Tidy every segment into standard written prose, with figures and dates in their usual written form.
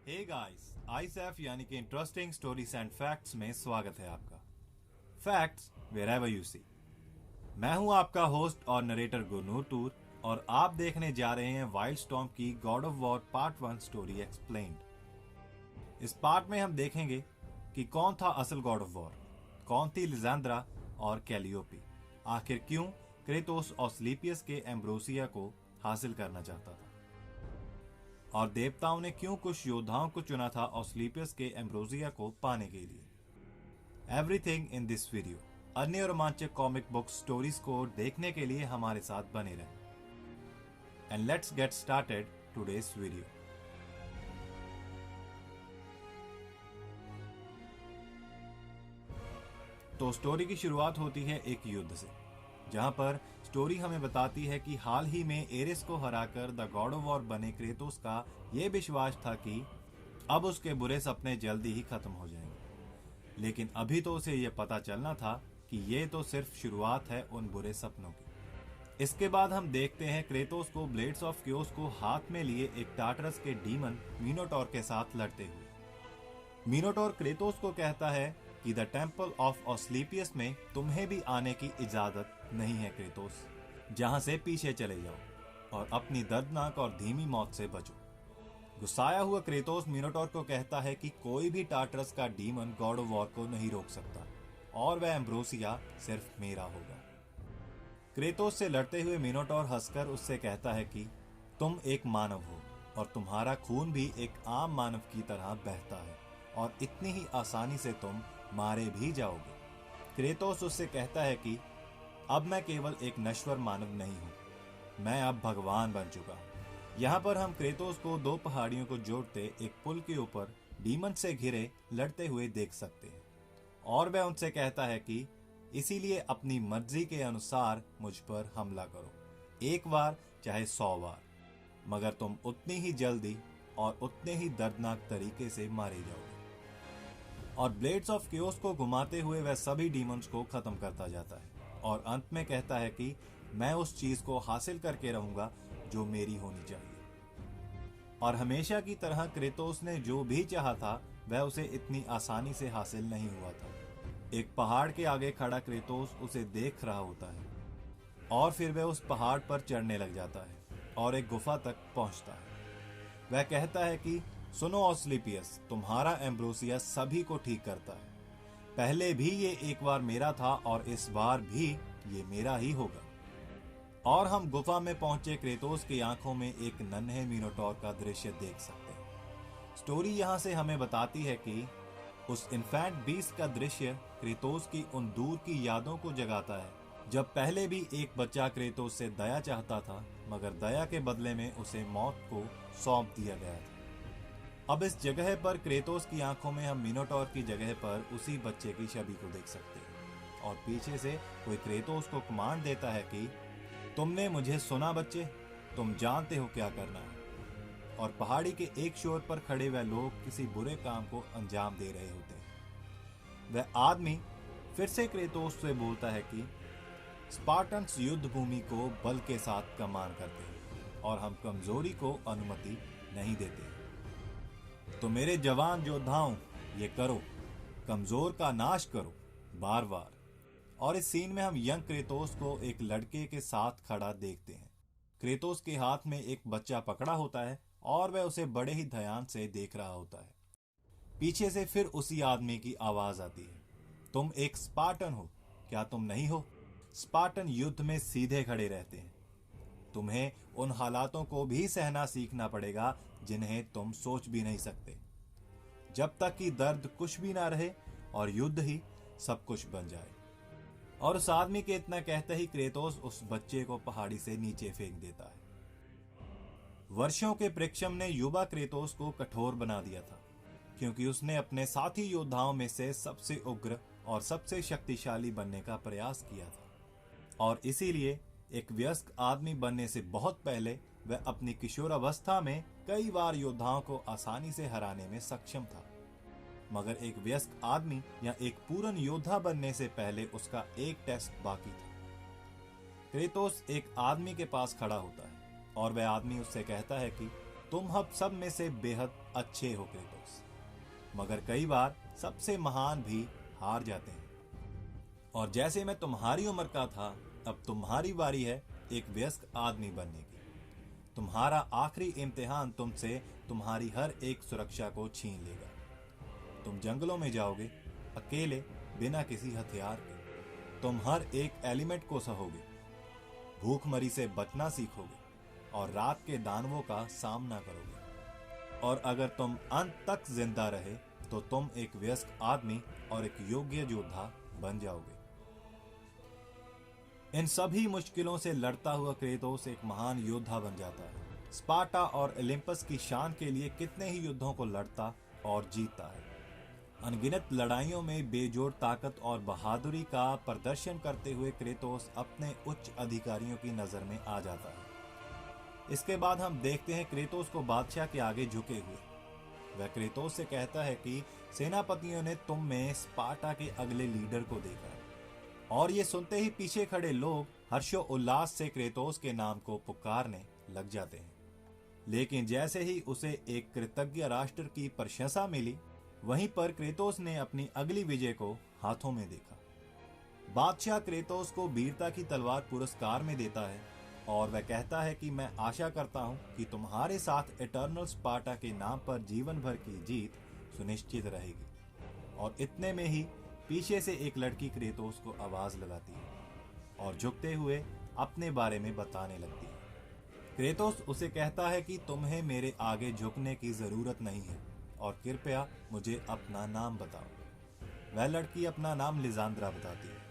Hey guys, आईसैफ यानी कि interesting stories and facts में स्वागत है आपका। Facts wherever you see. मैं हूं आपका होस्ट और नरेटर गुरनूर टूर और आप देखने जा रहे हैं वाइल्ड स्टॉर्म की God of war part 1 story explained. इस पार्ट में हम देखेंगे कि कौन था असल गॉड ऑफ वॉर, कौन थी लिजेंड्रा और कैलियोपी, आखिर क्यों क्रेटोस ऑस्लीपियस के एम्ब्रोसिया को हासिल करना चाहता था, और देवताओं ने क्यों कुछ योद्धाओं को चुना था ऑस्लीपियस के एम्ब्रोसिया को पाने के लिए। Everything in this video. अन्य रोमांचक कॉमिक बुक स्टोरीज को देखने के लिए हमारे साथ बने रहें। And let's get started today's video. तो स्टोरी की शुरुआत होती है एक युद्ध से, जहां पर स्टोरी हमें बताती है कि हाल ही में एरिस को हराकर द गॉड ऑफ वॉर बने क्रेटोस का यह विश्वास था कि अब उसके बुरे सपने जल्दी ही खत्म हो जाएंगे। लेकिन अभी तो उसे यह पता चलना था कि यह तो सिर्फ शुरुआत है उन बुरे सपनों की। इसके बाद हम देखते हैं क्रेटोस को ब्लेड्स ऑफ क्योस को हाथ में लिए एक टार्टरस के डीमन मिनोटॉर के साथ लड़ते हुए। मिनोटॉर क्रेटोस को कहता है कि द टेम्पल ऑफ ऑस्लीपियस में तुम्हें भी आने की इजाजत नहीं है क्रेटोस, जहां से पीछे चले जाओ और अपनी दर्दनाक और धीमी मौत से बचो। गुस्साया हुआ क्रेटोस मिनोटॉर को कहता है कि कोई भी टार्टरस का डीमन गॉड ऑफ वॉर को नहीं रोक सकता और वह एम्ब्रोसिया सिर्फ मेरा होगा। क्रेटोस से लड़ते हुए मिनोटॉर हंसकर उससे कहता है कि तुम एक मानव हो और तुम्हारा खून भी एक आम मानव की तरह बहता है और इतनी ही आसानी से तुम मारे भी जाओगे। क्रेटोस उससे कहता है कि अब मैं केवल एक नश्वर मानव नहीं हूं, मैं अब भगवान बन चुका हूं। यहाँ पर हम क्रेटोस को दो पहाड़ियों को जोड़ते एक पुल के ऊपर डीमन से घिरे लड़ते हुए देख सकते हैं, और वह उनसे कहता है कि इसीलिए अपनी मर्जी के अनुसार मुझ पर हमला करो, एक बार चाहे 100 बार, मगर तुम उतनी ही जल्दी और उतने ही दर्दनाक तरीके से मारे जाओगे। और ब्लेड्स ऑफ क्योस को घुमाते हुए वह सभी डीमंस को खत्म करता जाता है और अंत में कहता है कि मैं उस चीज को हासिल करके रहूंगा जो मेरी होनी चाहिए। और हमेशा की तरह क्रेटोस ने जो भी चाहा था वह उसे इतनी आसानी से हासिल नहीं हुआ था। एक पहाड़ के आगे खड़ा क्रेटोस उसे देख रहा होता है और फिर वह उस पहाड़ पर चढ़ने लग जाता है और एक गुफा तक पहुंचता है। वह कहता है कि सुनो ऑस्लीपियस, तुम्हारा एम्ब्रोसिया सभी को ठीक करता है। पहले भी ये एक बार मेरा था और इस बार भी ये मेरा ही होगा। और हम गुफा में पहुंचे क्रेटोस की आंखों में एक नन्हे मिनोटॉर का दृश्य देख सकते हैं। स्टोरी यहां से हमें बताती है कि उस इन्फैंट बीस्ट का दृश्य क्रेटोस की उन दूर की यादों को जगाता है, जब पहले भी एक बच्चा क्रेटोस से दया चाहता था, मगर दया के बदले में उसे मौत को सौंप दिया गया था। अब इस जगह पर क्रेटोस की आंखों में हम मिनोटॉर की जगह पर उसी बच्चे की छवि को देख सकते हैं, और पीछे से कोई क्रेटोस को कमांड देता है कि तुमने मुझे सुना बच्चे, तुम जानते हो क्या करना है। और पहाड़ी के एक छोर पर खड़े वह लोग किसी बुरे काम को अंजाम दे रहे होते हैं। वह आदमी फिर से क्रेटोस से बोलता है कि स्पार्टन्स युद्ध भूमि को बल के साथ कमान करते हैं और हम कमजोरी को अनुमति नहीं देते। तो मेरे जवान योद्धाओं, ये करो, कमजोर का नाश करो बार बार। और इस सीन में हम यंग क्रेटोस को एक लड़के के साथ खड़ा देखते हैं। क्रेटोस के हाथ में एक बच्चा पकड़ा होता है और वह उसे बड़े ही ध्यान से देख रहा होता है। पीछे से फिर उसी आदमी की आवाज आती है, तुम एक स्पार्टन हो, क्या तुम नहीं हो? स्पार्टन युद्ध में सीधे खड़े रहते हैं। तुम्हें उन हालातों को भी सहना सीखना पड़ेगा जिन्हें तुम सोच भी नहीं सकते, जब तक कि दर्द कुछ भी ना रहे और युद्ध ही सब कुछ बन जाए। और उस आदमी के इतना कहते ही क्रेटोस उस बच्चे को पहाड़ी से नीचे फेंक देता है। वर्षों के परिश्रम ने युवा क्रेटोस को कठोर बना दिया था, क्योंकि उसने अपने साथी योद्धाओं में से सबसे उग्र और सबसे शक्तिशाली बनने का प्रयास किया था, और इसीलिए एक वयस्क आदमी बनने से बहुत पहले वह अपनी किशोरावस्था में कई बार योद्धाओं को आसानी से हराने में सक्षम था। मगर एक वयस्क आदमी या एक पूर्ण योद्धा बनने से पहले उसका एक टेस्ट बाकी था। क्रेटोस एक आदमी के पास खड़ा होता है और वह आदमी उससे कहता है कि तुम अब सब में से बेहद अच्छे हो क्रेतोस, मगर कई बार सबसे महान भी हार जाते हैं। और जैसे मैं तुम्हारी उम्र का था, अब तुम्हारी बारी है एक वयस्क आदमी बनने की। तुम्हारा आखिरी इम्तिहान तुमसे तुम्हारी हर एक सुरक्षा को छीन लेगा। तुम जंगलों में जाओगे अकेले, बिना किसी हथियार के। तुम हर एक एलिमेंट को सहोगे, भूखमरी से बचना सीखोगे और रात के दानवों का सामना करोगे। और अगर तुम अंत तक जिंदा रहे तो तुम एक वयस्क आदमी और एक योग्य योद्धा बन जाओगे। इन सभी मुश्किलों से लड़ता हुआ क्रेतोस एक महान योद्धा बन जाता है। स्पार्टा और ओलंपस की शान के लिए कितने ही युद्धों को लड़ता और जीतता है। अनगिनत लड़ाइयों में बेजोड़ ताकत और बहादुरी का प्रदर्शन करते हुए क्रेतोस अपने उच्च अधिकारियों की नजर में आ जाता है। इसके बाद हम देखते हैं क्रेतोस को बादशाह के आगे झुके हुए। वह क्रेतोस से कहता है कि सेनापतियों ने तुम में स्पार्टा के अगले लीडर को देखा है। और ये सुनते ही पीछे खड़े लोग हर्षो उल्लास से क्रेतोस के नाम को पुकारने लग जाते हैं। लेकिन जैसे ही उसे एक कृतज्ञ राष्ट्र की प्रशंसा मिली, वहीं पर क्रेतोस ने अपनी अगली विजय को हाथों में देखा। बादशाह क्रेतोस को वीरता की तलवार पुरस्कार में देता है और वह कहता है कि मैं आशा करता हूं कि तुम्हारे साथ इटर्नल स्पार्टा के नाम पर जीवन भर की जीत सुनिश्चित रहेगी। और इतने में ही पीछे से एक लड़की क्रेतोस को आवाज लगाती है और झुकते हुए अपने बारे में बताने लगती है। क्रेतोस उसे कहता है कि तुम्हें मेरे आगे झुकने की जरूरत नहीं है और कृपया मुझे अपना नाम बताओ। वह लड़की अपना नाम लिजांद्रा बताती है।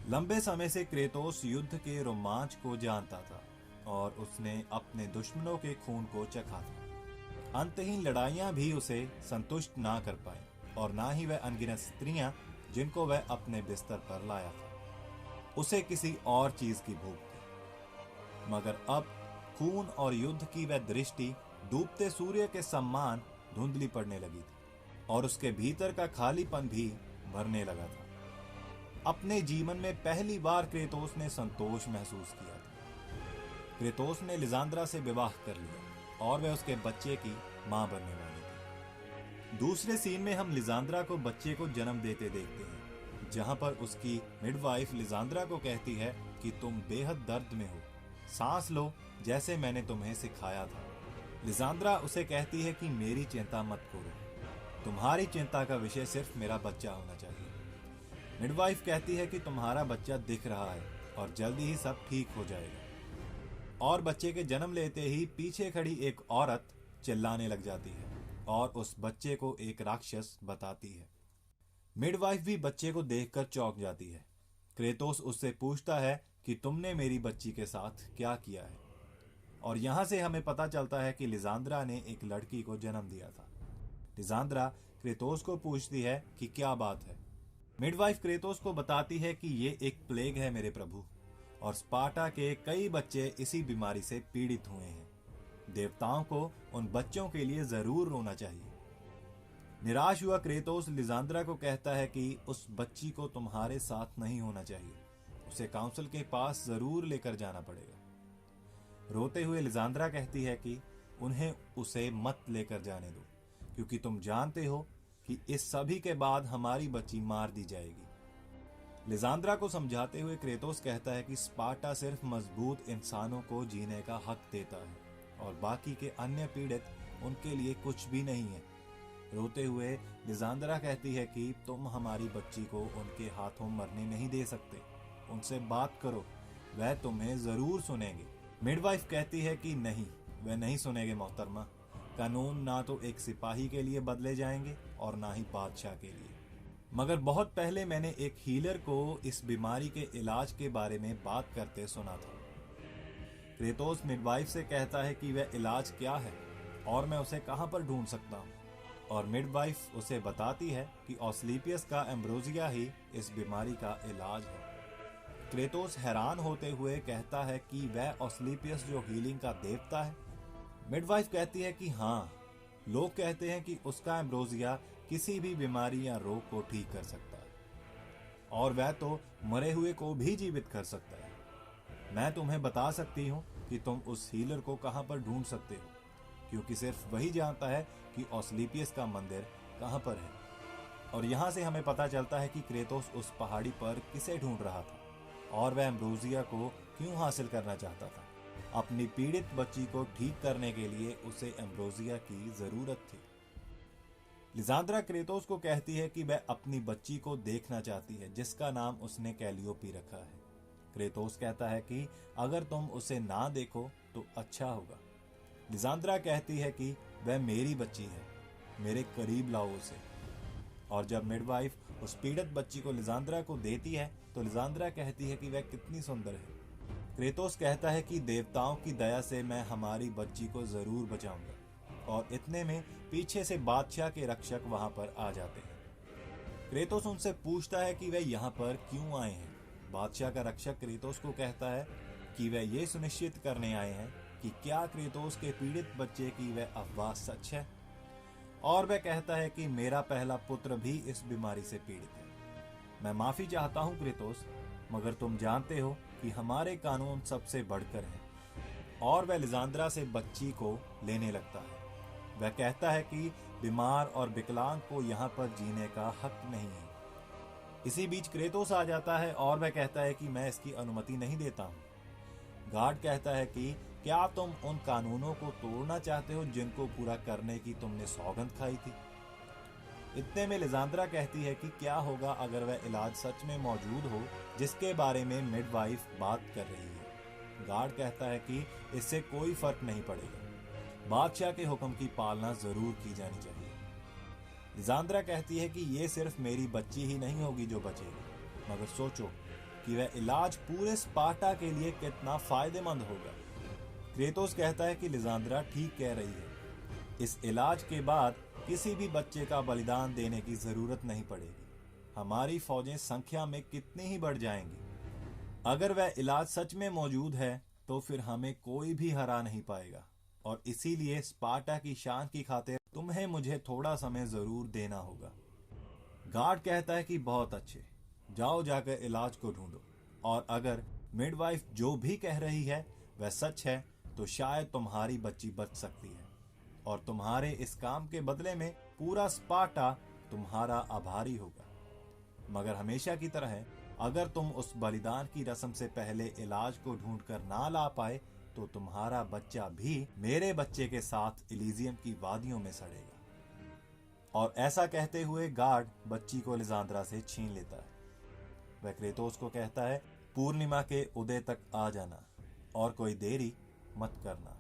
लंबे समय से क्रेतोस युद्ध के रोमांच को जानता था और उसने अपने दुश्मनों के खून को चखा था। अंतहीन लड़ाइयां भी उसे संतुष्ट ना कर पाई और ना ही वह अनगिनत स्त्रियां जिनको वह अपने बिस्तर पर लाया था। उसे किसी और चीज की भूख थी। मगर अब खून और युद्ध की वह दृष्टि डूबते सूर्य के समान धुंधली पड़ने लगी थी और उसके भीतर का खालीपन भी भरने लगा था। अपने जीवन में पहली बार क्रेतोस ने संतोष महसूस किया था। क्रेतोस ने लिजांद्रा से विवाह कर लिया और वह उसके बच्चे की मां बनने वाली थी। दूसरे सीन में हम लिजांद्रा को बच्चे को जन्म देते देखते हैं, जहां पर उसकी मिडवाइफ लिजांद्रा को कहती है कि तुम बेहद दर्द में हो, सांस लो जैसे मैंने तुम्हें सिखाया था। लिजांद्रा उसे कहती है कि मेरी चिंता मत करो, तुम्हारी चिंता का विषय सिर्फ मेरा बच्चा होना चाहिए। मिडवाइफ कहती है कि तुम्हारा बच्चा दिख रहा है और जल्दी ही सब ठीक हो जाएगा। और बच्चे के जन्म लेते ही पीछे खड़ी एक औरत चिल्लाने लग जाती है और उस बच्चे को एक राक्षस बताती है। मिडवाइफ भी बच्चे को देखकर चौंक जाती है। क्रेतोस उससे पूछता है कि तुमने मेरी बच्ची के साथ क्या किया है। और यहां से हमें पता चलता है कि लिजांद्रा ने एक लड़की को जन्म दिया था। लिजांद्रा क्रेतोस को पूछती है कि क्या बात है। मिडवाइफ क्रेतोस को बताती है कि ये एक प्लेग है मेरे प्रभु, और स्पार्टा के कई बच्चे इसी बीमारी से पीड़ित हुए हैं। देवताओं को उन बच्चों के लिए जरूर रोना चाहिए। निराश हुआ क्रेतोस लिजांद्रा को कहता है कि उस बच्ची को तुम्हारे साथ नहीं होना चाहिए, उसे काउंसिल के पास जरूर लेकर जाना पड़ेगा। रोते हुए लिजांद्रा कहती है कि उन्हें उसे मत लेकर जाने दो, क्योंकि तुम जानते हो कि इस सभी के बाद हमारी बच्ची मार दी जाएगी। लिजांद्रा को समझाते हुए क्रेतोस कहता है कि स्पार्टा सिर्फ मजबूत इंसानों को जीने का हक देता है और बाकी के अन्य पीड़ित उनके लिए कुछ भी नहीं है। रोते हुए लिजांद्रा कहती है कि तुम हमारी बच्ची को उनके हाथों मरने नहीं दे सकते, उनसे बात करो, वह तुम्हें जरूर सुनेंगे। मिडवाइफ कहती है कि नहीं, वह नहीं सुनेंगे मोहतरमा। कानून ना तो एक सिपाही के लिए बदले जाएंगे और ना ही बादशाह के लिए। मगर बहुत पहले मैंने एक हीलर को इस बीमारी के इलाज के बारे में बात करते सुना था। क्रेतोस मिडवाइफ से कहता है कि वह इलाज क्या है और मैं उसे कहां पर ढूंढ सकता हूं। और मिडवाइफ उसे बताती है कि ऑस्लीपियस का एम्ब्रोसिया ही इस बीमारी का इलाज है। क्रेतोस हैरान होते हुए कहता है कि वह ऑस्लीपियस जो हीलिंग का देवता है। मिडवाइफ कहती है कि हाँ, लोग कहते हैं कि उसका एम्ब्रोसिया किसी भी बीमारी या रोग को ठीक कर सकता है और वह तो मरे हुए को भी जीवित कर सकता है। मैं तुम्हें बता सकती हूँ कि तुम उस हीलर को कहां पर ढूंढ सकते हो। क्योंकि सिर्फ वही जानता है कि ऑस्लीपियस का मंदिर कहाँ पर है। और यहाँ से हमें पता चलता है कि क्रेतोस उस पहाड़ी पर किसे ढूंढ रहा था और वह एम्ब्रोसिया को क्यों हासिल करना चाहता था। अपनी पीड़ित बच्ची को ठीक करने के लिए उसे एम्ब्रोसिया की जरूरत थी। लिसांद्रा क्रेतोस को कहती है कि वह अपनी बच्ची को देखना चाहती है जिसका नाम उसने कैलियोपी रखा है। क्रेतोस कहता है कि अगर तुम उसे ना देखो तो अच्छा होगा। लिसांद्रा कहती है कि वह मेरी बच्ची है, मेरे करीब लाओ उसे। और जब मिडवाइफ उस पीड़ित बच्ची को लिसांद्रा को देती है तो लिसांद्रा कहती है कि वह कितनी सुंदर है। क्रेतोस कहता है कि देवताओं की दया से मैं हमारी बच्ची को जरूर बचाऊंगा। और इतने में पीछे से बादशाह के रक्षक वहां पर आ जाते हैं। क्रेतोस उनसे पूछता है कि वे यहाँ पर क्यों आए हैं। बादशाह का रक्षक क्रेतोस को कहता है कि वे ये सुनिश्चित करने आए हैं कि क्या क्रेतोस के पीड़ित बच्चे की वह अफवाह सच है। और वह कहता है कि मेरा पहला पुत्र भी इस बीमारी से पीड़ित है। मैं माफी चाहता हूं क्रेतोस, मगर तुम जानते हो कि हमारे कानून सबसे बढ़कर हैं। और वह लिसांद्रा से बच्ची को लेने लगता है। वह कहता है कि बीमार और विकलांग को यहाँ पर जीने का हक नहीं है। इसी बीच क्रेतोस आ जाता है और वह कहता है कि मैं इसकी अनुमति नहीं देता हूँ। गार्ड कहता है कि क्या तुम उन कानूनों को तोड़ना चाहते हो जिनको पूरा करने की तुमने सौगंध खाई थी। इतने में लिसांद्रा कहती है कि क्या होगा अगर वह इलाज सच में मौजूद हो जिसके बारे में मिडवाइफ बात कर रही है। गार्ड कहता है कि इससे कोई फर्क नहीं पड़ेगा, बादशाह के हुक्म की पालना जरूर की जानी चाहिए। लिसांद्रा कहती है कि ये सिर्फ मेरी बच्ची ही नहीं होगी जो बचेगी, मगर सोचो कि वह इलाज पूरे स्पार्टा के लिए कितना फायदेमंद होगा। क्रेतोस कहता है कि लिसांद्रा ठीक कह रही है, इस इलाज के बाद किसी भी बच्चे का बलिदान देने की जरूरत नहीं पड़ेगी। हमारी फौजें संख्या में कितनी ही बढ़ जाएंगी। अगर वह इलाज सच में मौजूद है तो फिर हमें कोई भी हरा नहीं पाएगा। और इसीलिए स्पार्टा की शान की खातिर तुम्हें मुझे थोड़ा समय जरूर देना होगा। गार्ड कहता है कि बहुत अच्छे, जाओ जाकर इलाज को ढूंढो। और अगर मिडवाइफ जो भी कह रही है वह सच है तो शायद तुम्हारी बच्ची बच सकती है। और तुम्हारे इस काम के बदले में पूरा स्पार्टा तुम्हारा आभारी होगा। मगर हमेशा की तरह है, अगर तुम उस बलिदान की रस्म से पहले इलाज को ढूंढकर ना ला पाए तो तुम्हारा बच्चा भी मेरे बच्चे के साथ इलीजियम की वादियों में सड़ेगा। और ऐसा कहते हुए गार्ड बच्ची को लिसांद्रा से छीन लेता है। वह क्रेतोस को कहता है पूर्णिमा के उदय तक आ जाना और कोई देरी मत करना।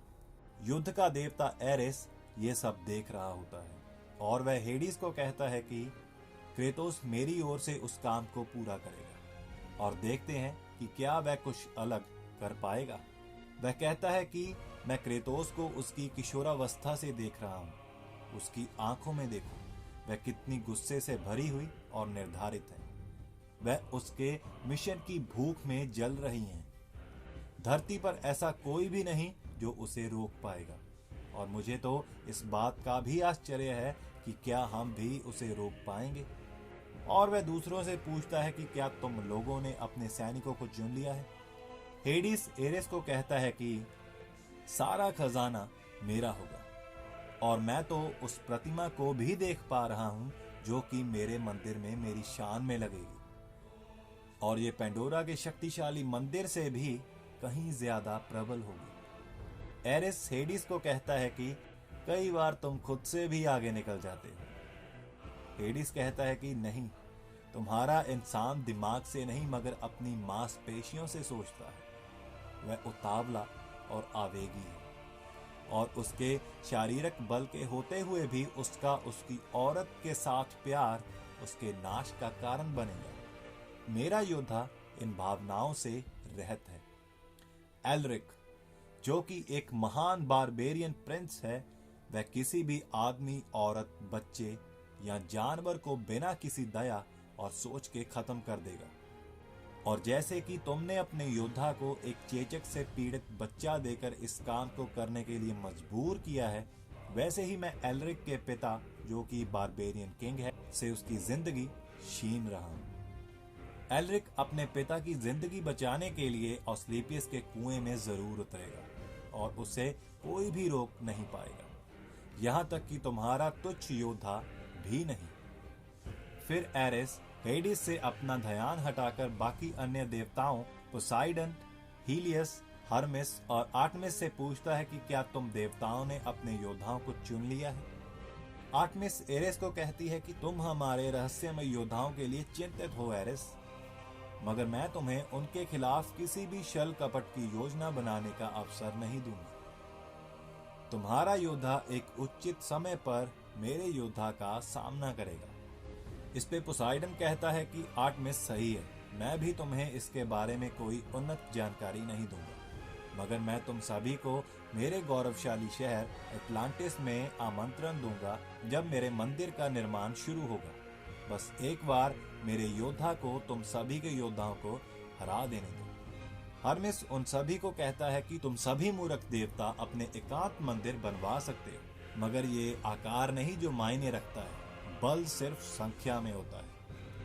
युद्ध का देवता एरिस ये सब देख रहा होता है और वह हेडिस को कहता है कि क्रेतोस मेरी ओर से उस काम को पूरा करेगा और देखते हैं कि क्या वह कुछ अलग कर पाएगा। वह कहता है कि मैं क्रेतोस को उसकी किशोरावस्था से देख रहा हूँ। उसकी आंखों में देखो, वह कितनी गुस्से से भरी हुई और निर्धारित है। वह उसके मिशन की भूख में जल रही हैं। धरती पर ऐसा कोई भी नहीं जो उसे रोक पाएगा। और मुझे तो इस बात का भी आश्चर्य है कि क्या हम भी उसे रोक पाएंगे। और वह दूसरों से पूछता है कि क्या तुम लोगों ने अपने सैनिकों को चुन लिया है। हेडिस एरिस को कहता है कि सारा खजाना मेरा होगा और मैं तो उस प्रतिमा को भी देख पा रहा हूं जो कि मेरे मंदिर में मेरी शान में लगेगी और ये पेंडोरा के शक्तिशाली मंदिर से भी कहीं ज्यादा प्रबल होगी। एरिस हेडिस को कहता है कि कई बार तुम खुद से भी आगे निकल जाते हो। हेडिस कहता है कि नहीं, तुम्हारा इंसान दिमाग से नहीं मगर अपनी मांसपेशियों से सोचता है। वह उतावला और आवेगी है और उसके शारीरिक बल के होते हुए भी उसका उसकी औरत के साथ प्यार उसके नाश का कारण बनेगा। मेरा योद्धा इन भावनाओं से रहित है। एल्रिक, जो कि एक महान बारबेरियन प्रिंस है, वह किसी भी आदमी, औरत, बच्चे या जानवर को बिना किसी दया और सोच के खत्म कर देगा। और जैसे कि तुमने अपने योद्धा को एक चेचक से पीड़ित बच्चा देकर इस काम को करने के लिए मजबूर किया है, वैसे ही मैं एल्रिक के पिता, जो कि बारबेरियन किंग है, से उसकी जिंदगी छीन रहा हूं। एल्रिक अपने पिता की जिंदगी बचाने के लिए ऑस्लेपियस के कुएं में जरूर उतरेगा और उसे कोई भी रोक नहीं पाएगा। यहाँ तक कि तुम्हारा तुच्छ योद्धा भी नहीं। फिर एरेस हेडिस से अपना ध्यान हटाकर बाकी अन्य देवताओं पोसाइडन, हीलियस, हर्मेस और आर्टेमिस से पूछता है कि क्या तुम देवताओं ने अपने योद्धाओं को चुन लिया है। आर्टेमिस एरेस को कहती है कि तुम हमारे रहस्यमय योद्धाओं के लिए चिंतित हो एरेस, मगर मैं तुम्हें उनके खिलाफ किसी भी छल कपट की योजना बनाने का अवसर नहीं दूंगा। तुम्हारा योद्धा एक उचित समय पर मेरे योद्धा का सामना करेगा। इस पे पोसाइडन कहता है कि आर्टेमिस सही है, मैं भी तुम्हें इसके बारे में कोई उन्नत जानकारी नहीं दूंगा, मगर मैं तुम सभी को मेरे गौरवशाली शहर एटलांटिस में आमंत्रण दूंगा जब मेरे मंदिर का निर्माण शुरू होगा। बस एक बार मेरे योद्धा को तुम सभी के योद्धाओं को हरा देने दो। हर्मेस उन सभी को कहता है कि तुम सभी मूर्ख देवता अपने एकांत मंदिर बनवा सकते हो, मगर ये आकार नहीं जो मायने रखता है, बल सिर्फ संख्या में होता है।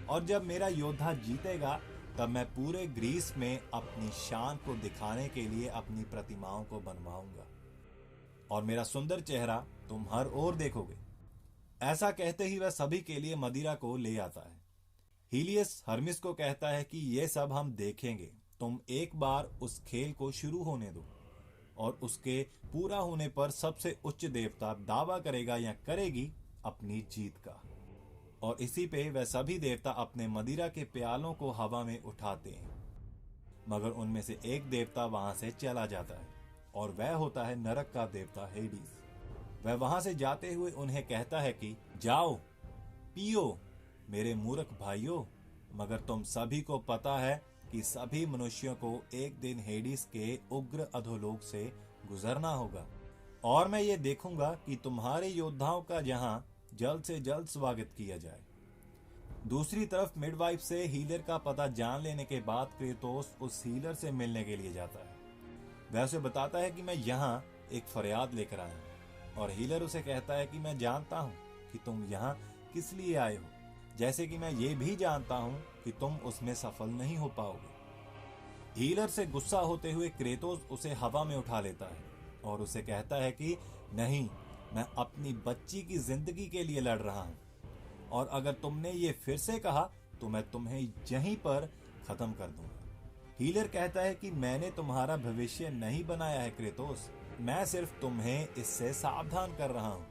और जब मेरा योद्धा जीतेगा तब मैं पूरे ग्रीस में अपनी शान को दिखाने के लिए अपनी प्रतिमाओं को बनवाऊंगा और मेरा सुंदर चेहरा तुम हर ओर देखोगे। ऐसा कहते ही वह सभी के लिए मदिरा को ले आता है। हीलियस हर्मिस को कहता है कि ये सब हम देखेंगे, तुम एक बार उस खेल को शुरू होने दो। और उसके पूरा होने पर सबसे उच्च देवता दावा करेगा या करेगी अपनी जीत का। और इसी पे वह सभी देवता अपने मदिरा के प्यालों को हवा में उठाते हैं, मगर उनमें से एक देवता वहां से चला जाता है और वह होता है नरक का देवता हेडिस। वह वहां से जाते हुए उन्हें कहता है कि जाओ पियो मेरे मूर्ख भाइयों, मगर तुम सभी को पता है कि सभी मनुष्यों को एक दिन हेडिस के उग्र अधोलोक से गुजरना होगा और मैं ये देखूंगा कि तुम्हारे योद्धाओं का जहां जल्द से जल्द स्वागत किया जाए। दूसरी तरफ मिडवाइफ से हीलर का पता जान लेने के बाद क्रेतोस उस हीलर से मिलने के लिए जाता है। वह उसे बताता है कि मैं यहाँ एक फरियाद लेकर आया हूँ और हीलर उसे कहता है कि मैं जानता हूँ कि तुम यहाँ किस लिए आए हो, जैसे कि मैं ये भी जानता हूँ कि तुम उसमें सफल नहीं हो पाओगे। हीलर से गुस्सा होते हुए क्रेतोस उसे हवा में उठा लेता है और उसे कहता है कि नहीं, मैं अपनी बच्ची की जिंदगी के लिए लड़ रहा हूं और अगर तुमने ये फिर से कहा तो मैं तुम्हें यहीं पर खत्म कर दूंगा। हीलर कहता है कि मैंने तुम्हारा भविष्य नहीं बनाया है क्रेतोस, मैं सिर्फ तुम्हें इससे सावधान कर रहा हूं।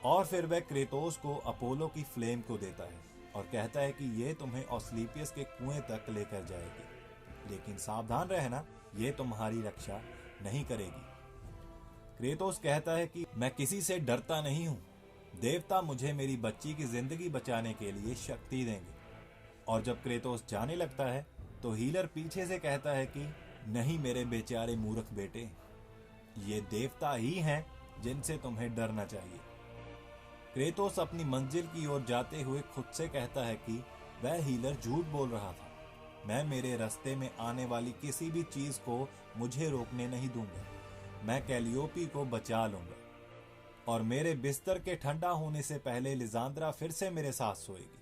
और फिर वह क्रेतोस को अपोलो की फ्लेम को देता है और कहता है कि ये तुम्हें ऑस्लीपियस के कुएं तक लेकर जाएगी, लेकिन सावधान रहना, ये तुम्हारी रक्षा नहीं करेगी। क्रेतोस कहता है कि मैं किसी से डरता नहीं हूं, देवता मुझे मेरी बच्ची की जिंदगी बचाने के लिए शक्ति देंगे। और जब क्रेतोस जाने लगता है तो हीलर पीछे से कहता है कि नहीं मेरे बेचारे मूर्ख बेटे, ये देवता ही हैं जिनसे तुम्हें डरना चाहिए। क्रेतोस अपनी मंजिल की ओर जाते हुए खुद से कहता है कि वह हीलर झूठ बोल रहा था, मैं मेरे रास्ते में आने वाली किसी भी चीज को मुझे रोकने नहीं दूंगा, मैं कैलियोपी को बचा लूंगा और मेरे बिस्तर के ठंडा होने से पहले लिजांद्रा फिर से मेरे साथ सोएगी।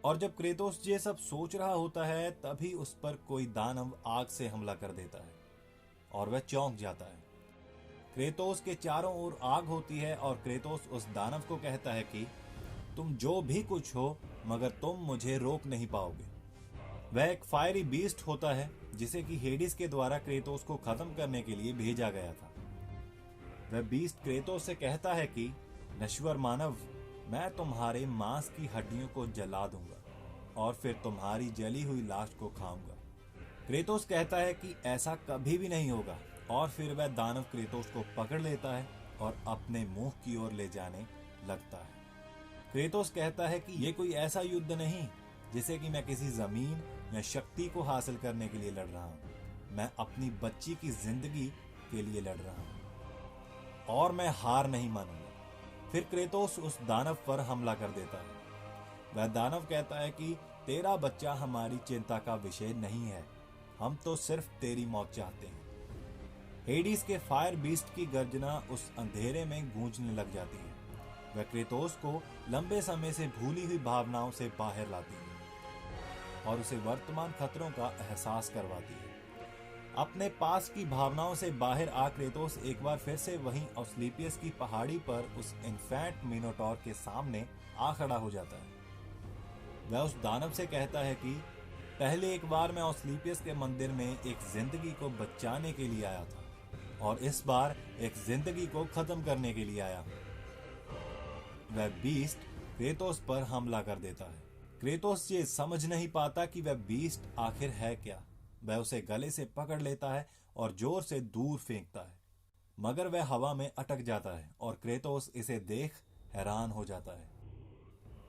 और जब क्रेतोस ये सब सोच रहा होता है तभी उस पर कोई दानव आग से हमला कर देता है और वह चौंक जाता है। क्रेतोस के चारों ओर आग होती है और क्रेतोस उस दानव को कहता है कि तुम जो भी कुछ हो मगर तुम मुझे रोक नहीं पाओगे। वह एक फायरी बीस्ट होता है जिसे कि हेडिस के द्वारा क्रेतोस को खत्म करने के लिए भेजा गया था। वह बीस्ट क्रेतोस से कहता है कि नश्वर मानव, मैं तुम्हारे मांस की हड्डियों को जला दूंगा और फिर तुम्हारी जली हुई लाश को खाऊंगा। क्रेतोस कहता है कि ऐसा कभी भी नहीं होगा और फिर वह दानव क्रेतोस को पकड़ लेता है और अपने मुंह की ओर ले जाने लगता है। क्रेतोस कहता है कि यह कोई ऐसा युद्ध नहीं जिसे कि मैं किसी जमीन या शक्ति को हासिल करने के लिए लड़ रहा हूं, मैं अपनी बच्ची की जिंदगी के लिए लड़ रहा हूं और मैं हार नहीं मानूंगा। फिर क्रेतोस उस दानव पर हमला कर देता है। वह दानव कहता है कि तेरा बच्चा हमारी चिंता का विषय नहीं है, हम तो सिर्फ तेरी मौत चाहते हैं। हेडिस के फायर बीस्ट की गर्जना उस अंधेरे में गूंजने लग जाती है। वह क्रेतोस को लंबे समय से भूली हुई भावनाओं से बाहर लाती है और उसे वर्तमान खतरों का एहसास करवाती है। अपने पास की भावनाओं से बाहर आ क्रेतोस एक बार फिर से वहीं ऑस्लीपियस की पहाड़ी पर उस इन्फैंट मिनोटॉर के सामने आ खड़ा हो जाता है। वह उस दानव से कहता है कि पहले एक बार मैं ऑस्लीपियस के मंदिर में एक जिंदगी को बचाने के लिए आया था और इस बार एक जिंदगी को खत्म करने के लिए आया हूं। वह बीस्ट क्रेतोस पर हमला कर देता है। क्रेतोस ये समझ नहीं पाता कि वह बीस्ट आखिर है क्या। वह उसे गले से पकड़ लेता है और जोर से दूर फेंकता है, मगर वह हवा में अटक जाता है और क्रेतोस इसे देख हैरान हो जाता है।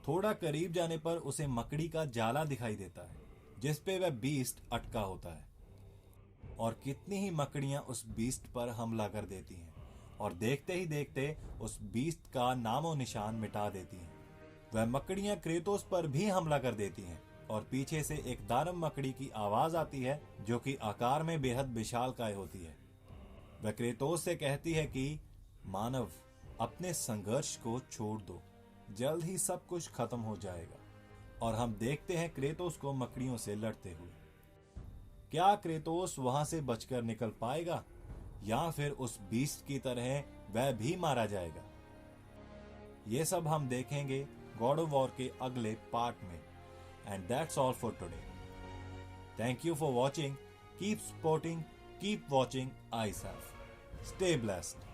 थोड़ा करीब जाने पर उसे मकड़ी का जाला दिखाई देता है जिस पे वह बीस्ट अटका होता है और कितनी ही मकड़ियां उस बीस्ट पर हमला कर देती हैं और देखते ही देखते उस बीस्ट का नामो निशान मिटा देती हैं। वह मकड़ियां क्रेतोस पर भी हमला कर देती हैं और पीछे से एक दानव मकड़ी की आवाज आती है जो कि आकार में बेहद विशालकाय होती है। वह क्रेतोस से कहती है कि मानव, अपने संघर्ष को छोड़ दो, जल्द ही सब कुछ खत्म हो जाएगा। और हम देखते हैं क्रेतोस को मकड़ियों से लड़ते हुए। क्या क्रेतोस वहां से बचकर निकल पाएगा या फिर उस बीस्ट की तरह वह भी मारा जाएगा? ये सब हम देखेंगे गॉड ऑफ वॉर के अगले पार्ट में। And that's all for today. Thank you for watching. Keep supporting, keep watching आईसैफ। Stay blessed.